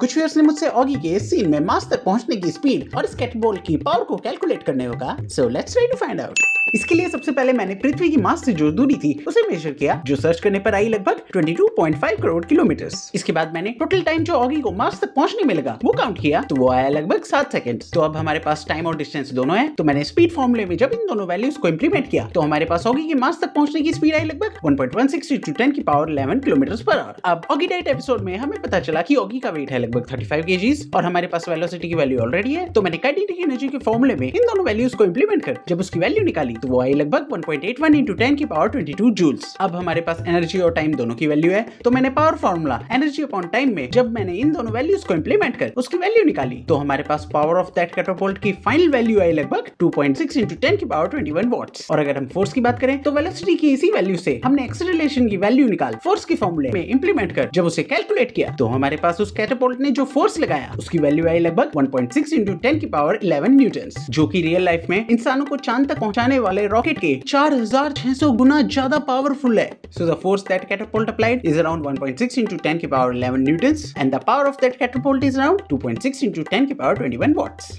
कुछ व्यूअर्स ने मुझसे ऑगी के इस सीन में मार्स तक पहुंचने की स्पीड और इस कैटबोल्ट की पावर को कैलकुलेट करने को कहा। So let's try to find out. इसके लिए सबसे पहले मैंने पृथ्वी की मास से जो दूरी थी उसे मेजर किया, जो सर्च करने पर आई लगभग 22.5 करोड़ किलोमीटर। इसके बाद मैंने टोटल टाइम जो ऑगी को मार्स तक पहुंचने में लगा वो काउंट किया, तो वो आया लगभग 7 सेकंड। तो अब हमारे पास टाइम और डिस्टेंस दोनों है, तो मैंने स्पीड फॉर्मूले में जब इन दोनों वैल्यूज को इंप्लीमेंट किया तो हमारे पास ऑगी के मार्स तक पहुंचने की स्पीड आई लगभग 1.16 × 10 की पावर 11 किलोमीटर पर आवर। अब ऑगी डाइट एपिसोड में हमें पता चला कि ऑगी का वेट है लगभग 35 kg और हमारे पास वेलोसिटी की वैल्यू ऑलरेडी है, तो मैंने काइनेटिक एनर्जी के फॉर्मूले में इन दोनों वैल्यूज को इंप्लीमेंट कर जब उसकी वैल्यू निकाली तो वो आई लगभग 1.81 × 10 की पावर 22 जूल्स। अब हमारे पास एनर्जी और टाइम दोनों की वैल्यू है, तो मैंने power formula energy upon time में जब मैंने इन दोनों वैल्यूज को इंप्लीमेंट कर उसकी वैल्यू निकाली तो हमारे पास पावर ऑफ दैट कैटापल्ट की फाइनल वैल्यू आई लगभग 2.6 × 10 की पावर 21 वॉट्स। और अगर हम फोर्स की बात करें तो वेलोसिटी की इसी वैल्यू से हमने एक्सेलरेशन की वैल्यू निकाल फोर्स के फॉर्मूले में इंप्लीमेंट कर जब उसे कैलकुलेट किया तो हमारे पास उस कैटापल्ट ने जो फोर्स लगाया उसकी वैल्यू आई लगभग 1.6 × 10 की पावर 11 न्यूटन्स, जो कि रियल लाइफ में इंसानों को चांद तक पहुंचाने वाले रॉकेट के 4600 गुना ज्यादा पावरफुल है। So the force that catapult applied is around 1.6 × 10 की power 11 newtons and the power of that catapult is around 2.6 × 10 की पावर 21 watts.